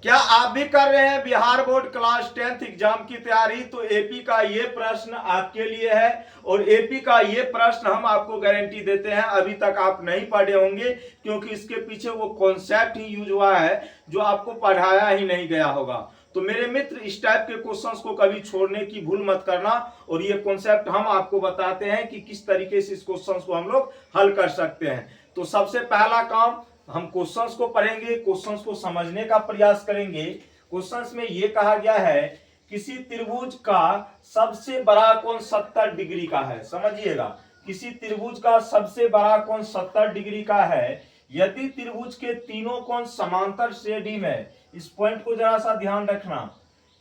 क्या आप भी कर रहे हैं Bihar board class 10th exam की तैयारी? तो एपी का ये प्रश्न आपके लिए है और एपी का ये प्रश्न हम आपको गारंटी देते हैं अभी तक आप नहीं पढ़े होंगे, क्योंकि इसके पीछे वो कॉन्सेप्ट ही यूज हुआ है जो आपको पढ़ाया ही नहीं गया होगा। तो मेरे मित्र, इस टाइप के क्वेश्चंस को कभी छोड़ने की भूल मत करना और ये कॉन्सेप्ट हम आपको बताते हैं कि किस तरीके से इस क्वेश्चंस को हम लोग हल कर सकते हैं। तो सबसे पहला काम, हम क्वेश्चंस को पढ़ेंगे, क्वेश्चंस को समझने का प्रयास करेंगे। क्वेश्चंस में ये कहा गया है किसी त्रिभुज का सबसे बड़ा कोण 70 डिग्री का है। समझिएगा, किसी त्रिभुज का सबसे बड़ा कोण 70 डिग्री का है यदि त्रिभुज के तीनों कोण समांतर श्रेणी में, इस पॉइंट को जरा सा ध्यान रखना,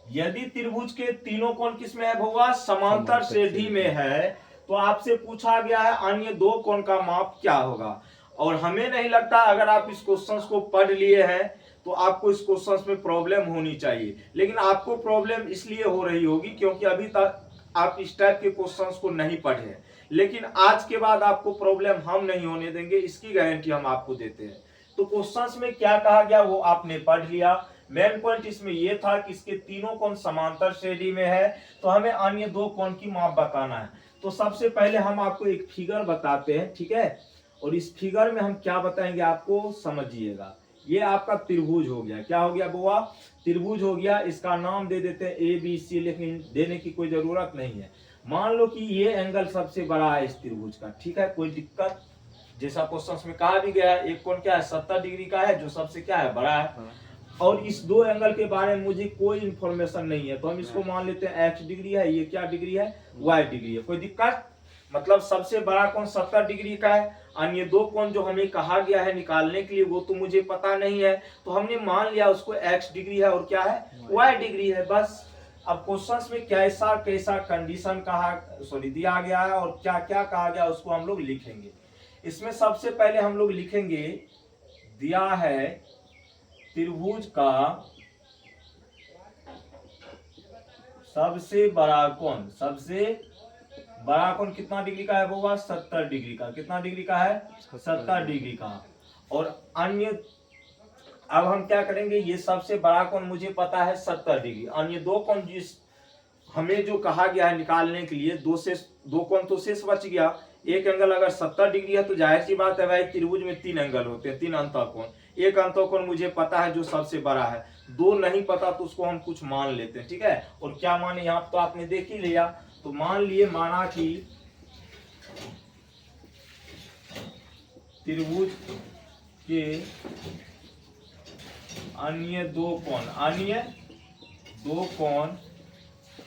यदि त्रिभुज के तीनों कोण किसमें है भैया? समांतर श्रेणी में है। तो आपसे पूछा गया है अन्य दो कोण का माप क्या होगा। और हमें नहीं लगता अगर आप इस क्वेश्चंस को पढ़ लिए हैं तो आपको इस क्वेश्चंस में प्रॉब्लम होनी चाहिए, लेकिन आपको प्रॉब्लम इसलिए हो रही होगी क्योंकि अभी तक आप इस टाइप के क्वेश्चंस को नहीं पढ़े हैं। लेकिन आज के बाद आपको प्रॉब्लम हम नहीं होने देंगे, इसकी गारंटी हम आपको देते हैं। तो क्वेश्चंस में क्या कहा गया वो आपने पढ़ लिया। मेन पॉइंट इसमें यह था कि इसके तीनों कोण समांतर श्रेणी में है, तो हमें अन्य दो कोण की माप बताना है। तो सबसे पहले हम आपको एक फिगर बताते हैं, ठीक है? और इस फिगर में हम क्या बताएंगे आपको, समझिएगा। ये आपका त्रिभुज हो गया। क्या हो गया बुआ? त्रिभुज हो गया। इसका नाम दे देते हैं ए बी सी, लेकिन देने की कोई जरूरत नहीं है। मान लो कि ये एंगल सबसे बड़ा है इस त्रिभुज का, ठीक है? कोई दिक्कत? जैसा क्वेश्चन में कहा भी गया है, एक कोण क्या है? 70 डिग्री का है, जो सबसे क्या है? बड़ा है। और इस दो एंगल के बारे में मुझे कोई इंफॉर्मेशन नहीं है, तो हम इसको मान लेते हैं एक्स डिग्री है, ये क्या डिग्री है? वाई डिग्री है। कोई दिक्कत? मतलब सबसे बड़ा कोण 70 डिग्री का है। अन्य दो कोण जो हमें कहा गया है निकालने के लिए वो तो मुझे पता नहीं है, तो हमने मान लिया उसको x डिग्री है और क्या है? y डिग्री है, बस। अब क्वेश्चंस में कैसा कैसा कंडीशन दिया गया है और क्या क्या कहा गया उसको हम लोग लिखेंगे। इसमें सबसे पहले हम लोग लिखेंगे, दिया है त्रिभुज का सबसे बड़ा कोण, सबसे बड़ा कोण कितना डिग्री का है वो? 70 डिग्री का। कितना डिग्री का है? 70 डिग्री का। और अन्य, अब हम क्या करेंगे, ये सबसे बड़ा कोण मुझे पता है 70 डिग्री। अन्य दो कोण जिस हमें जो कहा गया है निकालने के लिए, दो कोण तो शेष बच गया। एक एंगल अगर 70 डिग्री है तो जाहिर सी बात है भाई, त्रिभुज में 3 एंगल होते हैं, 3 अंतःकोण। एक अंतःकोण मुझे पता है जो सबसे बड़ा है, दो नहीं पता तो उसको हम कुछ मान लेते हैं, ठीक है? और क्या माने यहाँ तो आपने देख ही लिया। तो मान लिए, माना कि त्रिभुज के अन्य दो कोण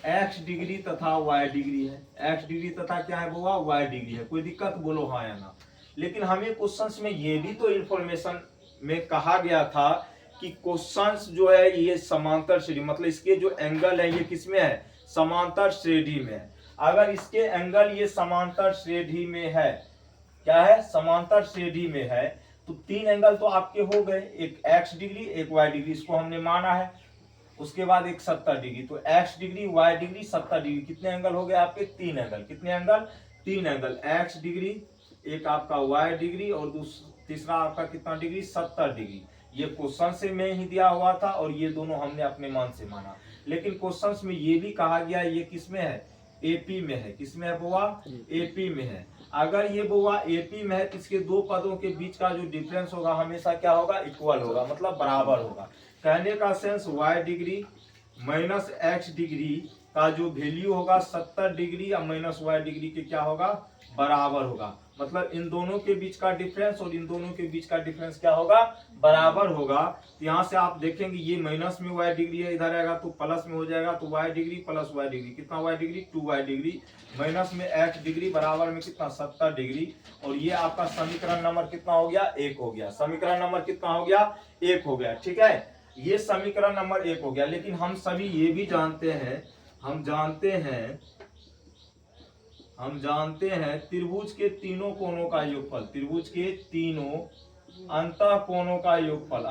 x डिग्री तथा y डिग्री है। x डिग्री तथा क्या है बुआ? y डिग्री है। कोई दिक्कत? बोलो हाँ या ना। लेकिन हमें क्वेश्चंस में ये भी तो इंफॉर्मेशन में कहा गया था कि क्वेश्चंस जो है ये समांतर श्रेणी, मतलब इसके जो एंगल है ये किसमें है? समांतर श्रेणी में है। अगर इसके एंगल ये समांतर श्रेणी में है, क्या है? समांतर श्रेणी में है, तो 3 एंगल तो आपके हो गए, एक x डिग्री, एक y डिग्री, इसको हमने माना है। उसके बाद एक 70 डिग्री, तो x degree, y degree, 70 degree, कितने एंगल हो गए आपके? 3 एंगल। कितने एंगल? 3 एंगल। x डिग्री, एक आपका y डिग्री और तीसरा आपका कितना डिग्री? 70 डिग्री। ये क्वेश्चन से में ही दिया हुआ था और ये दोनों हमने अपने मन से माना। लेकिन क्वेश्चंस में ये भी कहा गया ये किसमें है? एपी में है। किसमें है बुआ? एपी में है। अगर ये बुआ एपी में है तो इसके दो पदों के बीच का जो डिफरेंस होगा हमेशा क्या होगा? इक्वल होगा, मतलब बराबर होगा। कहने का sense y degree minus x degree का जो वैल्यू होगा 70 डिग्री या माइनस y डिग्री के क्या होगा? बराबर होगा। मतलब इन दोनों के बीच का डिफरेंस और इन दोनों के बीच का डिफरेंस क्या होगा? बराबर होगा। तो यहाँ से आप देखेंगे ये माइनस में y डिग्री है, इधर आएगा तो प्लस में हो जाएगा, तो y degree plus y degree, कितना y degree? 2y degree. Minus में x डिग्री बराबर में कितना? 70 डिग्री। और ये आपका समीकरण नंबर कितना हो गया? 1 हो गया। समीकरण नंबर कितना हो गया? 1 हो गया, ठीक है? ये समीकरण नंबर 1 हो गया। लेकिन हम सभी ये भी जानते हैं, हम जानते हैं त्रिभुज के तीनों कोणों का योगफल, त्रिभुज के तीनों अंतःकोणों का योगफल,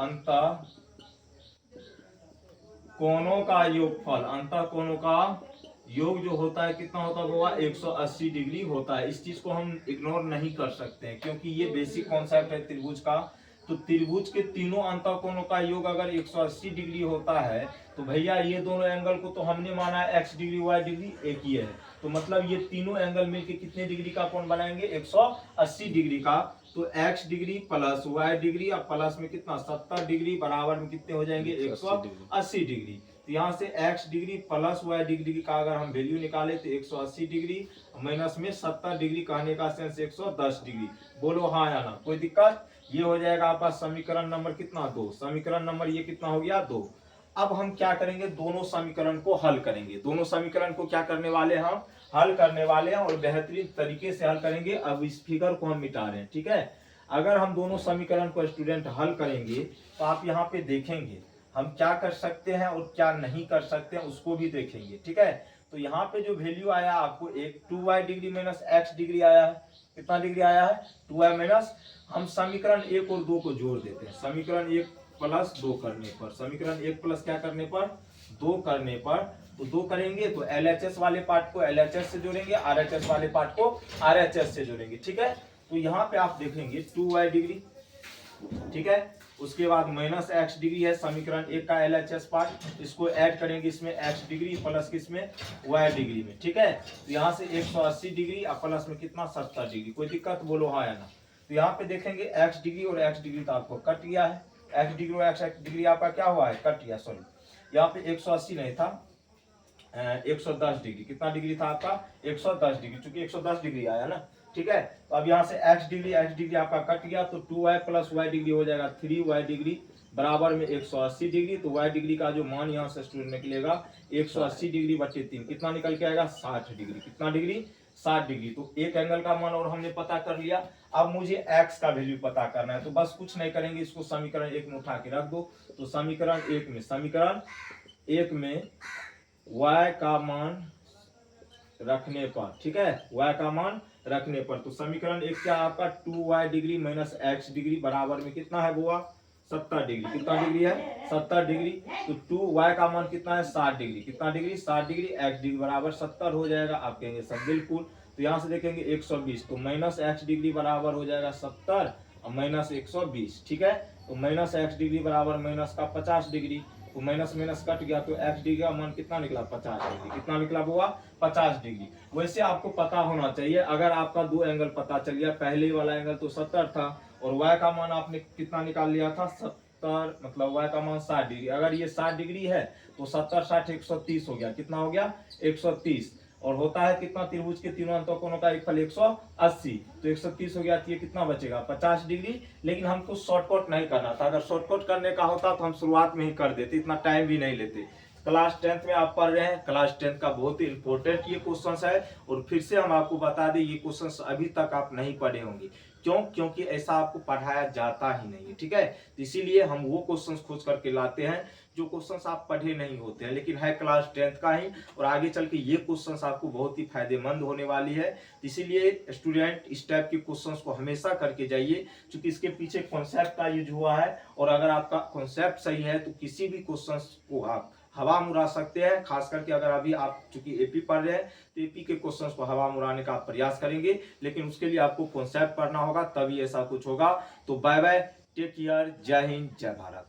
अंतःकोणों का योग जो होता है कितना होता है वो? 180 डिग्री होता है। इस चीज को हम इग्नोर नहीं कर सकते हैं क्योंकि ये बेसिक कॉन्सेप्ट है त्रिभुज का। तो त्रिभुज के तीनों अंतःकोणों का योग अगर 180 डिग्री होता है तो भैया ये दोनों एंगल को तो हमने माना है x डिग्री y डिग्री एक ही है, तो मतलब ये तीनों एंगल मिलके कितने डिग्री का कोण बनाएंगे, 180 डिग्री का। तो x degree plus y degree और प्लस में कितना 70 डिग्री बराबर में कितने हो जाएंगे 180 डिग्री। तो यहाँ से x degree plus y degree का अगर हम वैल्यू निकाले तो 180 डिग्री माइनस में 70 डिग्री, कहने का सेंस 110 डिग्री। बोलो हाँ या ना, कोई दिक्कत। ये हो जाएगा आपका समीकरण नंबर कितना 2, समीकरण नंबर ये कितना हो गया 2। अब हम क्या करेंगे, दोनों समीकरण को हल करेंगे। दोनों समीकरण को क्या करने वाले हैं, हम हल करने वाले हैं और बेहतरीन तरीके से हल करेंगे। अब इस फिगर को हम मिटा रहे हैं, ठीक है। अगर हम दोनों समीकरण को स्टूडेंट हल करेंगे तो आप यहाँ पे देखेंगे हम क्या कर सकते हैं और क्या नहीं कर सकते हैं, उसको भी देखेंगे, ठीक है। तो यहाँ पे जो वैल्यू आया आपको एक 2y degree minus x degree आया है, कितना डिग्री आया है 2y माइनस। हम समीकरण 1 और 2 को जोड़ देते हैं, समीकरण 1 प्लस 2 करने पर, समीकरण 1 प्लस क्या करने पर 2 करने पर, तो 2 करेंगे तो LHS वाले पार्ट को LHS से जोड़ेंगे, RHS वाले पार्ट को RHS से जोड़ेंगे, ठीक है। तो यहाँ पे आप देखेंगे 2y डिग्री, ठीक है। उसके बाद माइनस x डिग्री है समीकरण 1 का LHS पार्ट, इसको ऐड करेंगे इसमें x डिग्री प्लस किसमें y डिग्री में, ठीक है। तो यहाँ से 180 डिग्री और प्लस में कितना 70 डिग्री, कोई दिक्कत, बोलो हाँ या ना। तो यहाँ पे देखेंगे x डिग्री और x डिग्री तो आपको कट गया है, x डिग्री और x डिग्री आपका क्या हुआ है, कट गया, सॉरी। यहाँ पे 180 नहीं था 110 डिग्री, कितना डिग्री था आपका 110 डिग्री, चूंकि 110 डिग्री आया ना, ठीक है। तो अब यहाँ से x डिग्री आपका कट गया, तो 2y प्लस y डिग्री हो जाएगा 3y डिग्री बराबर में 180 डिग्री। तो y डिग्री का जो मान यहाँ से स्टूडेंट निकलेगा 180 डिग्री बटे 3, कितना निकल के आएगा 60 डिग्री, कितना डिग्री 60 डिग्री। तो एक एंगल का मान और हमने पता कर लिया। अब मुझे x का वैल्यू पता करना है, तो बस कुछ नहीं करेंगे, इसको समीकरण 1 में उठा के रख दो। तो समीकरण 1 में y का मान रखने पर, ठीक है, y का मान रखने पर, तो समीकरण 1 क्या आपका 2y degree minus x degree बराबर में कितना है बुआ 70 डिग्री, कितना डिग्री है 70 डिग्री। तो 2y का मान कितना है 60 डिग्री, कितना डिग्री 60 डिग्री, x डिग्री बराबर 70 हो जाएगा। आप कहेंगे सब बिल्कुल। तो यहाँ से देखेंगे 120, तो माइनस x डिग्री बराबर हो जाएगा 70 और माइनस 120, ठीक है। तो माइनस x डिग्री बराबर माइनस का 50 डिग्री, तो माइनस माइनस कट गया, तो x डिग्री का मान कितना निकला 50 डिग्री, कितना निकला बुआ 50 डिग्री। वैसे आपको पता होना चाहिए, अगर आपका दो एंगल पता चल गया, पहले वाला एंगल तो 70 था और y का मान आपने कितना निकाल लिया था 70, मतलब y का मान 60 डिग्री। अगर ये 60 डिग्री है तो 70 60 130 हो गया, कितना हो गया 130। और होता है कितना त्रिभुज के तीनों अंतःकोणों का एक फल 180, तो 130 हो गया, तो ये कितना बचेगा 50 डिग्री। लेकिन हमको शॉर्टकट नहीं करना था, अगर शॉर्टकट करने का होता तो हम शुरुआत में ही कर देते, इतना टाइम भी नहीं लेते। क्लास 10th में आप पढ़ रहे हैं, क्लास 10th का बहुत ही इंपॉर्टेंट ये क्वेश्चन है। और फिर से हम आपको बता दें ये क्वेश्चन अभी तक आप नहीं पढ़े होंगे, क्यों, क्योंकि ऐसा आपको पढ़ाया जाता ही नहीं है, ठीक है। तो इसीलिए हम वो क्वेश्चंस खोज करके लाते हैं जो क्वेश्चंस आप पढ़े नहीं होते हैं, लेकिन है क्लास 10th का ही, और आगे चल के ये क्वेश्चंस आपको बहुत ही फायदेमंद होने वाली है। इसीलिए स्टूडेंट इस टाइप के क्वेश्चंस को हमेशा करके जाइए, क्योंकि इसके पीछे कॉन्सेप्ट का यूज हुआ है, और अगर आपका कॉन्सेप्ट सही है तो किसी भी क्वेश्चंस को आप हवा में उड़ा सकते हैं। खास करके अगर अभी आप चूंकि एपी पढ़ रहे हैं तो एपी के क्वेश्चंस को हवा में उड़ाने का आप प्रयास करेंगे, लेकिन उसके लिए आपको कॉन्सेप्ट पढ़ना होगा, तभी ऐसा कुछ होगा। तो बाय बाय, टेक केयर, जय हिंद, जय भारत।